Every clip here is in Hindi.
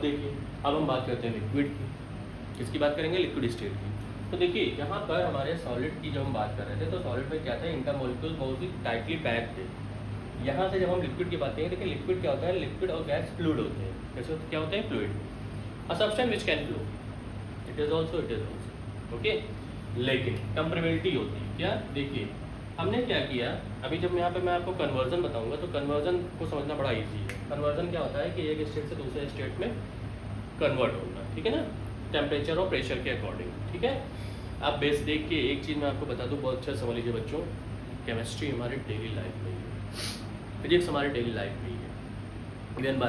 देखिए, अब हम बात करते हैं लिक्विड की। किसकी बात करेंगे? लिक्विड स्टेट की। तो देखिए यहाँ पर हमारे सॉलिड की जब हम बात कर रहे थे तो सॉलिड में क्या था, इंटरमोलिक्यूल्स बहुत ही टाइटली पैक्ड थे। यहाँ से जब हम लिक्विड की बात करेंगे, देखिए लिक्विड क्या होता है, लिक्विड और गैस फ्लूइड होते हैं। कैसे क्या होते हैं? Fluid, a substance which can flow, it is also okay. लेकिन कंप्रेसिबिलिटी होती है। क्या? देखिए हमने क्या किया, अभी जब यहाँ पे मैं आपको कन्वर्जन बताऊंगा तो कन्वर्जन को समझना बड़ा इजी है। कन्वर्जन क्या होता है कि एक स्टेट से दूसरे स्टेट में कन्वर्ट होना, ठीक है ना, टेम्परेचर और प्रेशर के अकॉर्डिंग, ठीक है। आप बेस देख के एक चीज़ मैं आपको बता दूँ, बहुत अच्छा समझ लीजिए बच्चों, केमिस्ट्री हमारी डेली लाइफ में ही है, फिजिक्स हमारी डेली लाइफ में ही है, इवन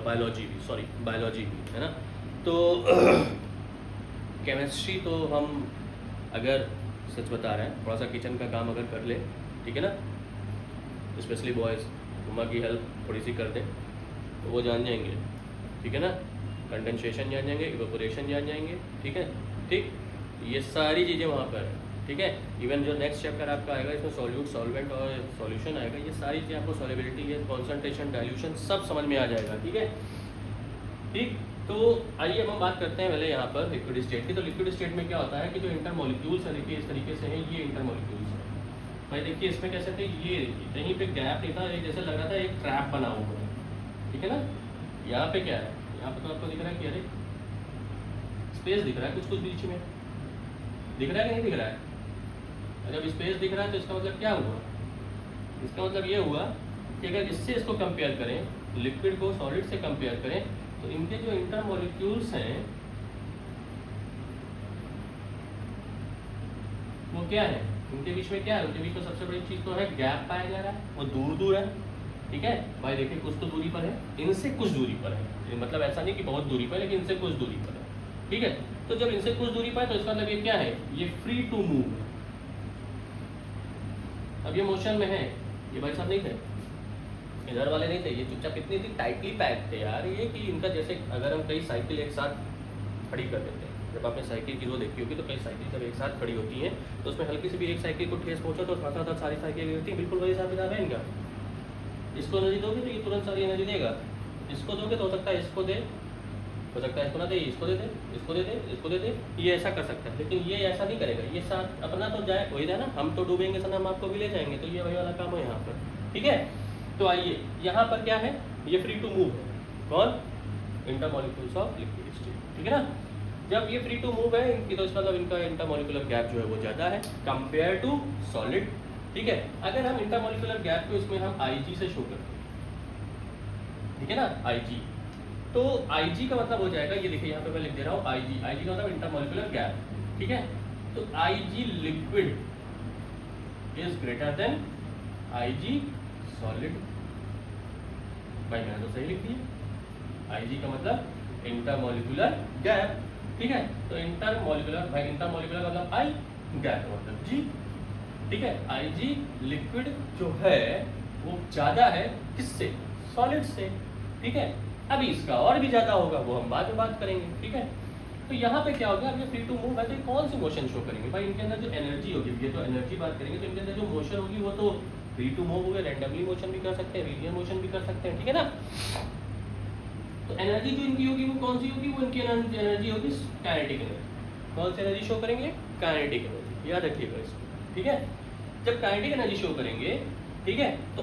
बायोलॉजी भी, सॉरी बायोलॉजी भी, है ना। तो केमिस्ट्री तो हम अगर सच बता रहे हैं, थोड़ा सा किचन का काम अगर कर ले, ठीक है ना, स्पेशली बॉयज़, मम्मा की हेल्प थोड़ी सी कर दें तो वो जान जाएंगे, ठीक है ना, कंडेंसेशन जान जाएंगे, इवेपोरेशन जान जाएंगे, ठीक है, ठीक, ये सारी चीज़ें वहाँ पर है, ठीक है। इवन जो नेक्स्ट चैप्टर आपका आएगा इसमें सॉल्यूट, सॉल्वेंट और सॉल्यूशन आएगा, ये सारी चीज़ें आपको सॉल्युबिलिटी है, कॉन्सेंट्रेशन, डाइल्यूशन सब समझ में आ जाएगा, ठीक है, ठीक। तो आइए अब हम बात करते हैं पहले यहाँ पर लिक्विड स्टेट की। तो लिक्विड स्टेट में क्या होता है कि जो इंटरमोलिक्यूल्स है, देखिए इस तरीके से हैं, ये इंटरमोलिक्यूल्स है भाई। देखिए इसमें कैसे थे, ये देखिए कहीं पे गैप नहीं था, ये जैसे लग रहा था एक ट्रैप बना हुआ है, ठीक है ना। यहाँ पे क्या है, यहाँ पे तो आपको दिख रहा है कि अरे स्पेस दिख रहा है, कुछ कुछ बीच में दिख रहा है कि नहीं दिख रहा है। जब स्पेस दिख रहा है तो इसका मतलब क्या हुआ, इसका मतलब ये हुआ कि अगर इससे इसको कंपेयर करें, लिक्विड को सॉलिड से कंपेयर करें, तो इनके जो इंटरमोलिक्यूल्स हैं वो क्या है, इनके बीच में क्या है, उनके बीच में सबसे बड़ी चीज़ तो है गैप पाया जा रहा है, वो दूर दूर है, ठीक है भाई। देखिए कुछ तो दूरी पर है, इनसे कुछ दूरी पर है, मतलब ऐसा नहीं कि बहुत दूरी पर, लेकिन इनसे कुछ दूरी पर है, ठीक है। तो जब इनसे कुछ दूरी पर है तो इसका मतलब ये क्या है, ये फ्री टू मूव है। अब ये मोशन में है, ये भाई साहब नहीं थे, इधर वाले नहीं थे, ये चुपचाप इतनी थी टाइटली पैक थे यार, ये कि इनका जैसे अगर हम कई साइकिल एक साथ खड़ी कर देते हैं, जब आपने साइकिल की वो देखी होगी तो कई साइकिल जब एक साथ खड़ी होती हैं तो उसमें हल्की सी भी एक साइकिल को ठेस पहुंचा तो साथ साथ सारी साइकिल होती है, बिल्कुल वही हिसाब किताब है इनका। इसको एनर्जी दोगे तो ये तुरंत सारी एनर्जी देगा, इसको दोगे तो हो सकता है इसको दे, हो सकता है इसको ना दे, इसको दे दे, इसको दे दे, इसको दे दे, ये ऐसा कर सकता है। लेकिन ये ऐसा नहीं करेगा, ये साथ अपना तो जाए वही है ना, हम तो डूबेंगे सर, हम आपको भी ले जाएंगे, तो ये वही वाला काम है यहाँ पर, ठीक है। तो आइए यहाँ पर क्या है, ये फ्री टू मूव है, कौन, इंटरमोलिक्यूल्स ऑफ लिक्विड स्टेट, ठीक है ना। जब ये फ्री टू मूव है इनकी, तो इसका मतलब इनका इंटरमोलिकुलर गैप जो है वो ज़्यादा है कंपेयर टू सॉलिड, ठीक है। अगर हम इंटरमोलिकुलर गैप को इसमें हम IG से शो करते हैं, ठीक है ना, IG, तो IG का मतलब हो जाएगा, ये देखिए यहाँ पे मैं लिख दे रहा हूँ IG का मतलब इंटरमोलिकुलर गैप, ठीक है। तो IG liquid is greater than IG solid, भाई मैंने तो सही लिख दिया, IG का मतलब इंटरमोलिकुलर गैप, ठीक है। तो इंटरमोलिकुलर, भाई इंटरमोलिकुलर का मतलब I, गैप का मतलब G, ठीक है। IG लिक्विड जो है वो ज़्यादा है किससे, सॉलिड से, ठीक है। अभी इसका और भी ज़्यादा होगा, वो हम बाद में बात करेंगे, ठीक है। तो यहाँ पे क्या होगा, अब ये फ्री टू मूव है तो कौन सी मोशन शो करेंगे, भाई इनके अंदर जो एनर्जी होगी, ये तो एनर्जी बात करेंगे, तो इनके अंदर जो मोशन होगी वो तो फ्री टू मूव होगा, रैंडमली मोशन भी कर सकते हैं, लीनियर मोशन भी कर सकते हैं, ठीक है ना। तो एनर्जी जो इनकी होगी वो कौन सी होगी, वो इनकी एनर्जी होगी काइनेटिक एनर्जी। कौन सी एनर्जी शो करेंगे, काइनेटिक एनर्जी, याद रखिएगा इसको, ठीक है। जब काइनेटिक एनर्जी शो करेंगे, ठीक है, तो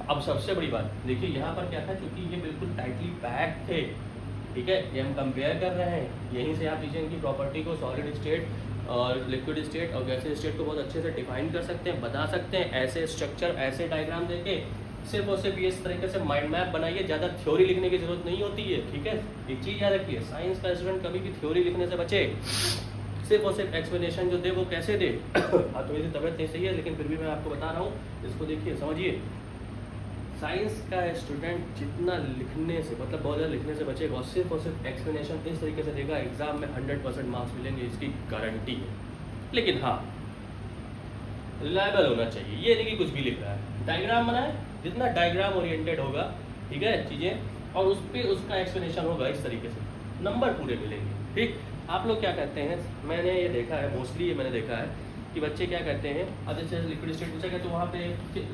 अब सबसे बड़ी बात देखिए, यहाँ पर क्या था, क्योंकि ये बिल्कुल टाइटली पैक थे, ठीक है, ये हम कंपेयर कर रहे हैं, यहीं से आप चीज़ें इनकी प्रॉपर्टी को सॉलिड स्टेट और लिक्विड स्टेट और गैसियस स्टेट को बहुत अच्छे से डिफाइन कर सकते हैं, बता सकते हैं, ऐसे स्ट्रक्चर, ऐसे डायग्राम देके सिर्फ और सिर्फ ये इस तरीके से माइंड मैप बनाइए, ज़्यादा थ्योरी लिखने की जरूरत नहीं होती है, ठीक है। एक चीज़ याद रखिए, साइंस का स्टूडेंट कभी भी थ्योरी लिखने से बचे, सिर्फ और सिर्फ एक्सप्लेनेशन जो दे वो कैसे दे। हाँ, तो मेरी तबीयत नहीं सही है लेकिन फिर भी मैं आपको बता रहा हूँ, इसको देखिए समझिए। साइंस का स्टूडेंट जितना लिखने से, मतलब बहुत ज़्यादा लिखने से बचेगा और सिर्फ एक्सप्लेनेशन इस तरीके से देगा, एग्जाम में 100% मार्क्स मिलेंगे, इसकी गारंटी है। लेकिन हाँ, रिलायबल होना चाहिए, ये नहीं कि कुछ भी लिख रहा है, डायग्राम बनाए, जितना डायग्राम ओरिएंटेड होगा, ठीक है, चीज़ें, और उस पर उसका एक्सप्लेनेशन होगा, इस तरीके से नंबर पूरे मिलेंगे, ठीक। आप लोग क्या कहते हैं, मैंने ये देखा है, मोस्टली ये मैंने देखा है कि बच्चे क्या कहते हैं, अब जैसे लिक्विड स्टेट पूछा गया तो वहाँ पे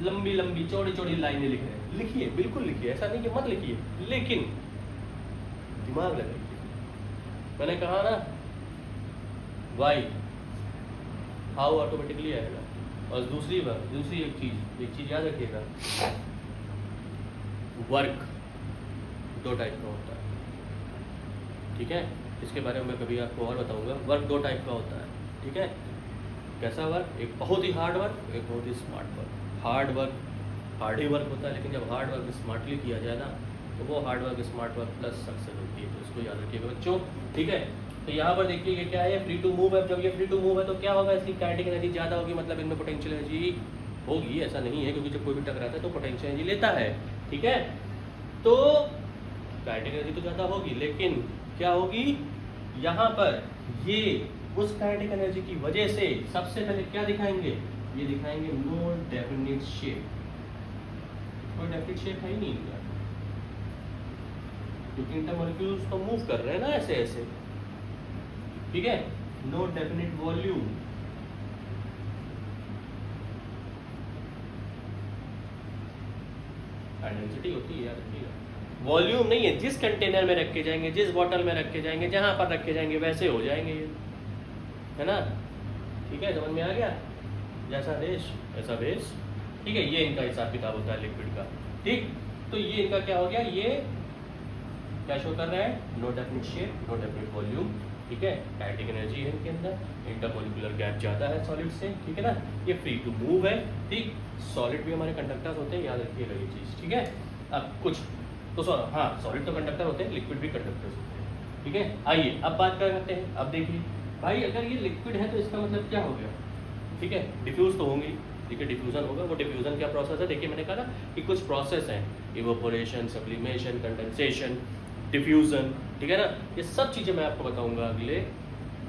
लंबी लंबी चौड़ी चौड़ी लाइनें लिख रहे हैं, लिखिए, बिल्कुल लिखिए, ऐसा नहीं कि मत लिखिए, लेकिन दिमाग लगाइए। मैंने कहा ना वाई, हाउ ऑटोमेटिकली आएगा। और दूसरी एक चीज़ याद रखिएगा, वर्क 2 टाइप का होता है, ठीक है। इसके बारे में मैं कभी आपको और बताऊंगा। वर्क 2 टाइप का होता है, ठीक है। कैसा वर्क? एक बहुत ही हार्ड वर्क, एक बहुत ही स्मार्ट वर्क। हार्ड ही वर्क होता है, लेकिन जब हार्ड वर्क स्मार्टली किया जाए ना, तो वो hard work smart work plus success होती है। तो इसको याद रखिएगा बच्चों, ठीक है। तो यहाँ पर देखिए ये क्या है, फ्री टू मूव है। जब ये फ्री टू मूव है तो क्या होगा, इसकी काइनेटिक एनर्जी ज़्यादा होगी, मतलब इनमें पोटेंशियल एनर्जी होगी, ऐसा नहीं है, क्योंकि जब कोई भी टकराता है तो पोटेंशियल एनर्जी लेता है, ठीक है। तो काइनेटिक एनर्जी तो ज़्यादा होगी, लेकिन क्या होगी यहाँ पर, ये उस काइनेटिक एनर्जी की वजह से सबसे पहले क्या दिखाएंगे, ये दिखाएंगे नो डेफिनिट शेप। कोई डेफिनिट शेप है ही नहीं इनका, क्योंकि इंटरमॉलिक्यूल्स तो मूव कर रहे हैं ना ऐसे ऐसे, ठीक है। नो डेफिनिट वॉल्यूम, डेंसिटी होती है यार, वॉल्यूम नहीं है। जिस कंटेनर में रखे जाएंगे, जिस बॉटल में रखे जाएंगे, जहां पर रखे जाएंगे वैसे हो जाएंगे ये, है ना, ठीक है। समझ में आ गया, जैसा देश ऐसा वेश, ठीक है। ये इनका हिसाब किताब होता है लिक्विड का, ठीक। तो ये इनका क्या हो गया, ये क्या शो कर रहा है, no definite shape, no definite volume, ठीक है। काइनेटिक एनर्जी है इनके अंदर, इंटरमॉलिक्यूलर गैप ज़्यादा है सॉलिड से, ठीक है ना। ये फ्री टू मूव है, ठीक। सॉलिड भी हमारे कंडक्टर्स होते हैं, याद रखिएगा ये चीज़, ठीक है। अब कुछ तो हाँ, सॉलिड तो कंडक्टर होते हैं, लिक्विड भी कंडक्टर्स होते हैं, ठीक है। आइए अब बात करते हैं। अब देखिए भाई, अगर ये लिक्विड है तो इसका मतलब क्या हो गया, ठीक है। डिफ्यूज तो होंगी, ठीक है, डिफ्यूजन होगा। वो डिफ्यूजन क्या प्रोसेस है, देखिए मैंने कहा ना कि कुछ प्रोसेस हैं, इवोपोरेशन, सब्लिमेशन, कंडेंसेशन, डिफ्यूजन, ठीक है ना। ये सब चीज़ें मैं आपको बताऊंगा अगले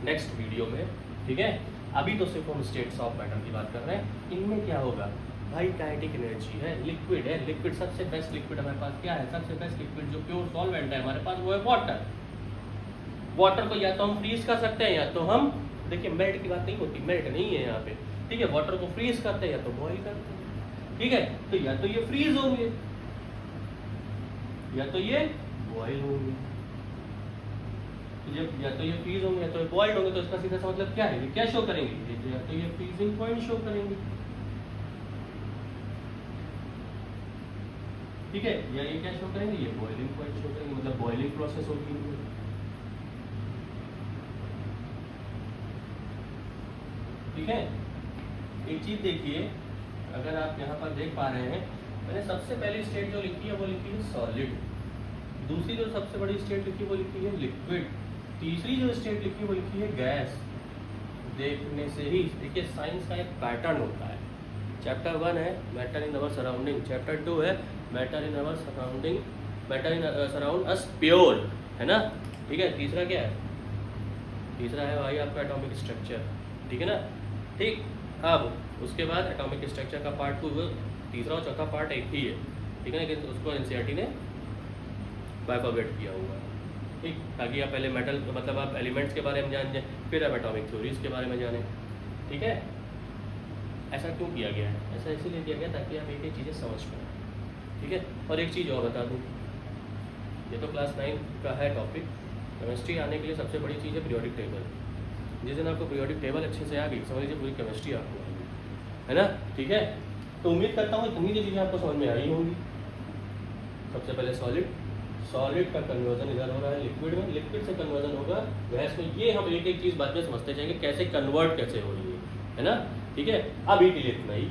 नेक्स्ट वीडियो में, ठीक है। अभी तो सिर्फ हम स्टेट्स ऑफ मैटर की बात कर रहे हैं। इनमें क्या होगा भाई, काइनेटिक एनर्जी है, लिक्विड है। लिक्विड सबसे बेस्ट लिक्विड हमारे पास क्या है, सबसे बेस्ट लिक्विड जो प्योर सॉल्वेंट है हमारे पास, वो है वाटर। वाटर को या तो हम फ्रीज कर सकते हैं, या तो हम, देखिए मेल्ट की बात नहीं होती, मेल्ट नहीं है यहाँ पे, ठीक है। वाटर को फ्रीज करते हैं या तो बॉईल करते हैं, ठीक है। तो या तो ये फ्रीज होंगे या तो ये बॉईल होंगे। जब या तो ये फ्रीज होंगे या तो ये बॉइल्ड होंगे, तो इसका सीधा सा मतलब क्या है, ये क्या शो करेंगे, या तो ये फ्रीजिंग पॉइंट शो करेंगे, ठीक है, या ये क्या शो करेंगे, ये बॉइलिंग पॉइंट शो करेंगे, मतलब बॉइलिंग प्रोसेस होगी इनमें, ठीक है। एक चीज देखिए, अगर आप यहाँ पर देख पा रहे हैं, मैंने सबसे पहली स्टेट जो लिखी है वो लिखी है सॉलिड, दूसरी जो सबसे बड़ी स्टेट लिखी है वो लिखी है लिक्विड, तीसरी जो स्टेट लिखी है वो लिखी है गैस। देखने से ही देखिए साइंस का एक पैटर्न होता है। चैप्टर 1 है matter in our surrounding, chapter 2 है matter in our surrounding, matter in surround us pure, है ना, ठीक है। तीसरा क्या है, तीसरा है भाई आपका एटॉमिक स्ट्रक्चर, ठीक है ना, ठीक। अब उसके बाद एटॉमिक स्ट्रक्चर का पार्ट 2, तीसरा और चौथा पार्ट एक ही है, ठीक है, लेकिन उसको एनसीईआरटी ने बाइफरगेट किया हुआ है, ठीक, ताकि आप पहले मेटल मतलब आप एलिमेंट्स के बारे में जान जाए, फिर आप एटॉमिक थ्योरीज के बारे में जानें, ठीक है। ऐसा क्यों किया गया है, ऐसा इसीलिए किया गया ताकि आप एक एक चीज़ें समझ पाएँ, ठीक है। और एक चीज़ और बता दूँ, ये तो क्लास 9 का है टॉपिक, केमिस्ट्री आने के लिए सबसे बड़ी चीज़ है पीरियोडिक टेबल। जिस दिन आपको पीरियोडिक टेबल अच्छे से आ गई, समझ लीजिए पूरी केमिस्ट्री आपको आ गई, है ना, ठीक है। तो उम्मीद करता हूँ इतनी जो चीज़ें आपको समझ में आई होंगी। सबसे पहले सॉलिड का कन्वर्जन इधर हो रहा है लिक्विड में, लिक्विड से कन्वर्जन होगा गैस में। ये हम एक एक चीज़ बाद में समझते जाएंगे कैसे कन्वर्ट कैसे हो रही है ना, ठीक है। अभी के लिए इतना ही।